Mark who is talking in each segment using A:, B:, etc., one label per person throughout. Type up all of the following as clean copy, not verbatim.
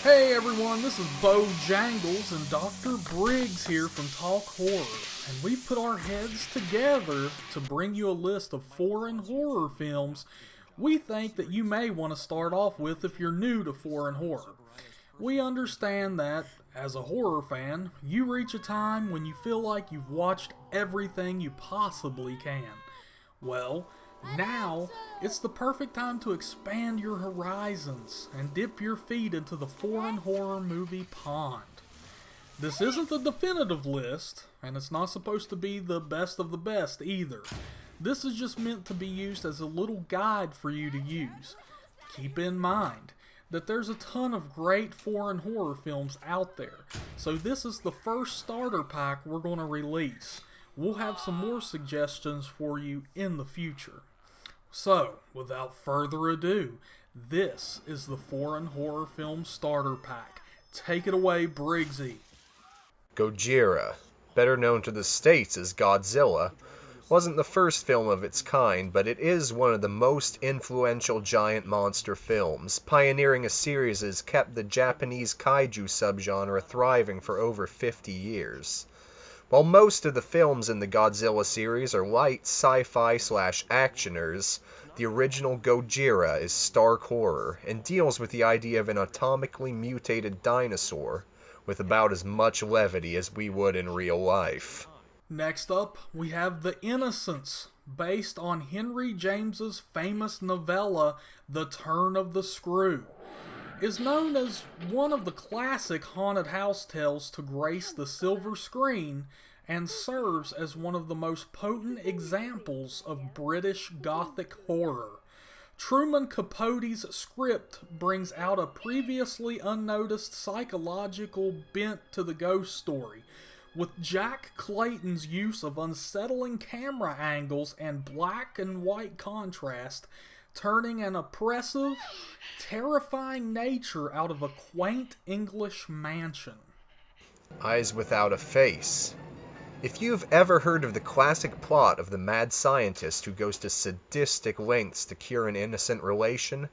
A: Hey everyone, this is Bojangles and Dr. Briggs here from TalkHorror, and we've put our heads together to bring you a list of foreign horror films we think that you may want to start off with if you're new to foreign horror. We understand that, as a horror fan, you reach a time when you feel like you've watched everything you possibly can. Well, now, it's the perfect time to expand your horizons and dip your feet into the foreign horror movie pond. This isn't the definitive list, and it's not supposed to be the best of the best either. This is just meant to be used as a little guide for you to use. Keep in mind that there's a ton of great foreign horror films out there, so this is the first starter pack we're going to release. We'll have some more suggestions for you in the future. So, without further ado, this is the Foreign Horror Film Starter Pack. Take it away, Briggsy.
B: Gojira, better known to the States as Godzilla, wasn't the first film of its kind, but it is one of the most influential giant monster films, pioneering a series that has kept the Japanese kaiju subgenre thriving for over 50 years. While most of the films in the Godzilla series are light sci-fi/actioners, the original Gojira is stark horror and deals with the idea of an atomically mutated dinosaur with about as much levity as we would in real life.
A: Next up, we have The Innocents, based on Henry James's famous novella The Turn of the Screw. Is known as one of the classic haunted house tales to grace the silver screen, and serves as one of the most potent examples of British Gothic horror. Truman Capote's script brings out a previously unnoticed psychological bent to the ghost story, with Jack Clayton's use of unsettling camera angles and black and white contrast turning an oppressive, terrifying nature out of a quaint English mansion.
B: Eyes Without a Face. If you've ever heard of the classic plot of the mad scientist who goes to sadistic lengths to cure an innocent relation,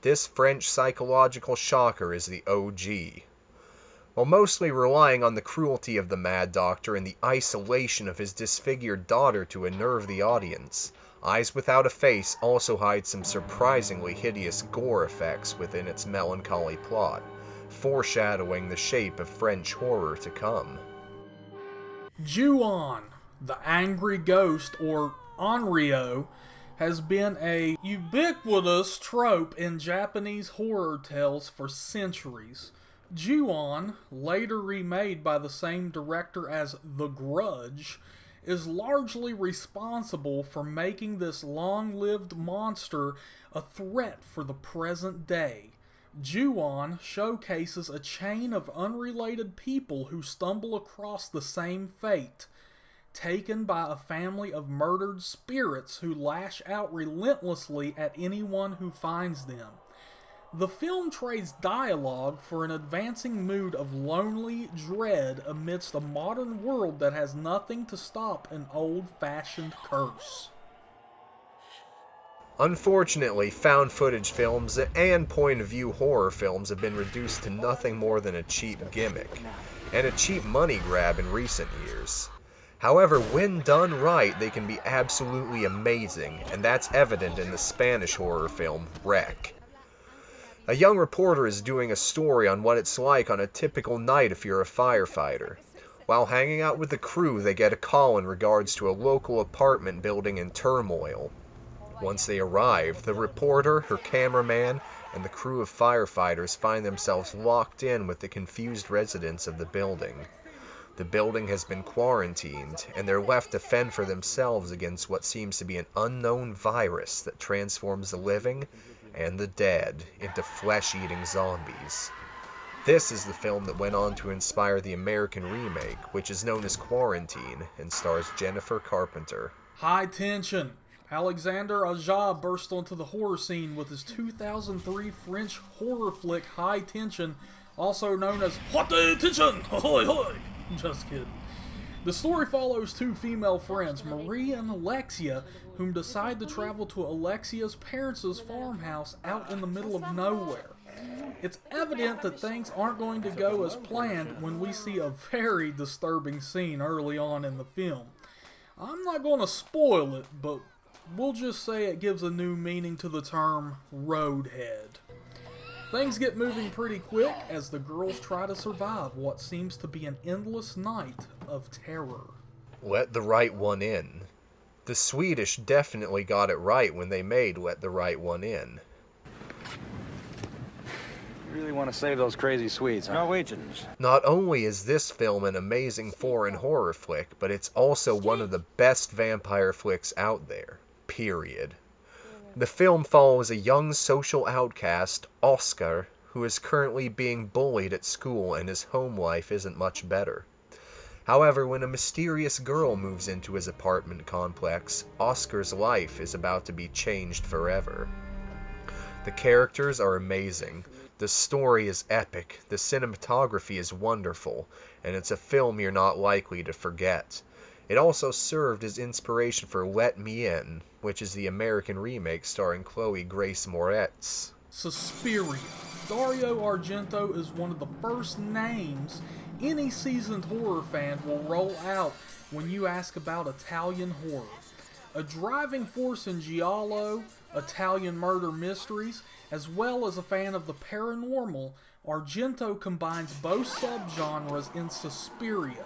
B: this French psychological shocker is the Ogee. While mostly relying on the cruelty of the mad doctor and the isolation of his disfigured daughter to unnerve the audience, Eyes Without a Face also hides some surprisingly hideous gore effects within its melancholy plot, foreshadowing the shape of French horror to come.
A: Ju-on, the angry ghost, or Onryo, has been a ubiquitous trope in Japanese horror tales for centuries. Ju-on, later remade by the same director as The Grudge, is largely responsible for making this long-lived monster a threat for the present day. Ju-on showcases a chain of unrelated people who stumble across the same fate, taken by a family of murdered spirits who lash out relentlessly at anyone who finds them. The film trades dialogue for an advancing mood of lonely dread amidst a modern world that has nothing to stop an old-fashioned curse.
B: Unfortunately, found footage films and point-of-view horror films have been reduced to nothing more than a cheap gimmick, and a cheap money grab in recent years. However, when done right, they can be absolutely amazing, and that's evident in the Spanish horror film Wreck. A young reporter is doing a story on what it's like on a typical night if you're a firefighter. While hanging out with the crew, they get a call in regards to a local apartment building in turmoil. Once they arrive, the reporter, her cameraman, and the crew of firefighters find themselves locked in with the confused residents of the building. The building has been quarantined, and they're left to fend for themselves against what seems to be an unknown virus that transforms the living and the dead into flesh-eating zombies. This is the film that went on to inspire the American remake, which is known as Quarantine, and stars Jennifer Carpenter.
A: Hightension. Alexander Ogee burst onto the horror scene with his 2003 French horror flick Hightension, also known as Hightension! Hoy hoy! Just kidding. The story follows two female friends, Marie and Alexia, whom decide to travel to Alexia's parents' farmhouse out in the middle of nowhere. It's evident that things aren't going to go as planned when we see a very disturbing scene early on in the film. I'm not going to spoil it, but we'll just say it gives a new meaning to the term roadhead. Things get moving pretty quick as the girls try to survive what seems to be an endless night of terror.
B: Let the Right One In. The Swedish definitely got it right when they made Let the Right One In.
C: You really want to save those crazy Swedes, huh? Norwegians.
B: Not only is this film an amazing foreign horror flick, but it's also one of the best vampire flicks out there. Period. The film follows a young social outcast, Oscar, who is currently being bullied at school and his home life isn't much better. However, when a mysterious girl moves into his apartment complex, Oscar's life is about to be changed forever. The characters are amazing, the story is epic, the cinematography is wonderful, and it's a film you're not likely to forget. It also served as inspiration for Let Me In, which is the American remake starring Chloe Grace Moretz.
A: Suspiria. Dario Argento is one of the first names any seasoned horror fan will roll out when you ask about Italian horror. A driving force in giallo, Italian murder mysteries, as well as a fan of the paranormal, Argento combines both subgenres in Suspiria,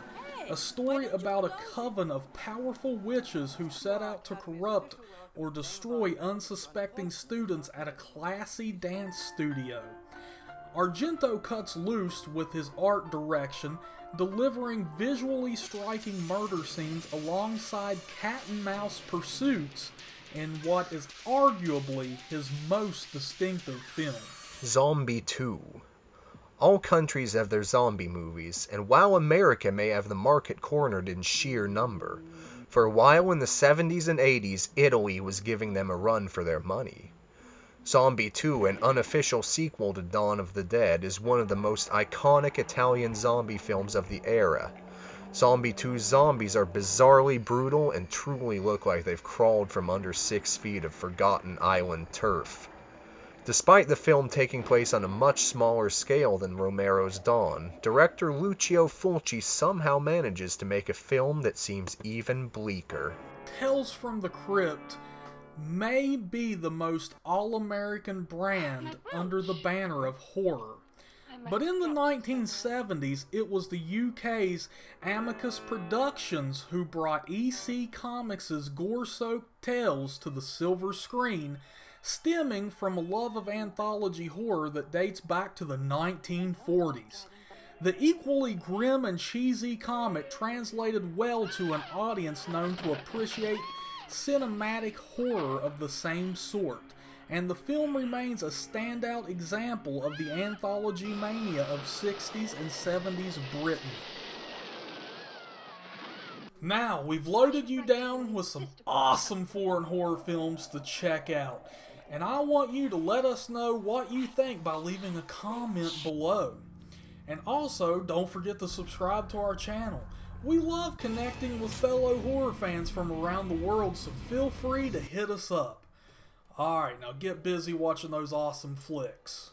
A: a story about a coven of powerful witches who set out to corrupt or destroy unsuspecting students at a classy dance studio. Argento cuts loose with his art direction, delivering visually striking murder scenes alongside cat-and-mouse pursuits in what is arguably his most distinctive film.
B: Zombie 2. All countries have their zombie movies, and while America may have the market cornered in sheer number, for a while in the 70s and 80s, Italy was giving them a run for their money. Zombie 2, an unofficial sequel to Dawn of the Dead, is one of the most iconic Italian zombie films of the era. Zombie 2's zombies are bizarrely brutal and truly look like they've crawled from under 6 feet of forgotten island turf. Despite the film taking place on a much smaller scale than Romero's Dawn, director Lucio Fulci somehow manages to make a film that seems even bleaker.
A: Tales from the Crypt may be the most all-American brand under the banner of horror. But in the 1970s, it was the UK's Amicus Productions who brought EC Comics' gore-soaked tales to the silver screen, stemming from a love of anthology horror that dates back to the 1940s. The equally grim and cheesy comic translated well to an audience known to appreciate cinematic horror of the same sort, and the film remains a standout example of the anthology mania of 60s and 70s Britain. Now, we've loaded you down with some awesome foreign horror films to check out, and I want you to let us know what you think by leaving a comment below. And also, don't forget to subscribe to our channel. We love connecting with fellow horror fans from around the world, so feel free to hit us up. Alright, now get busy watching those awesome flicks.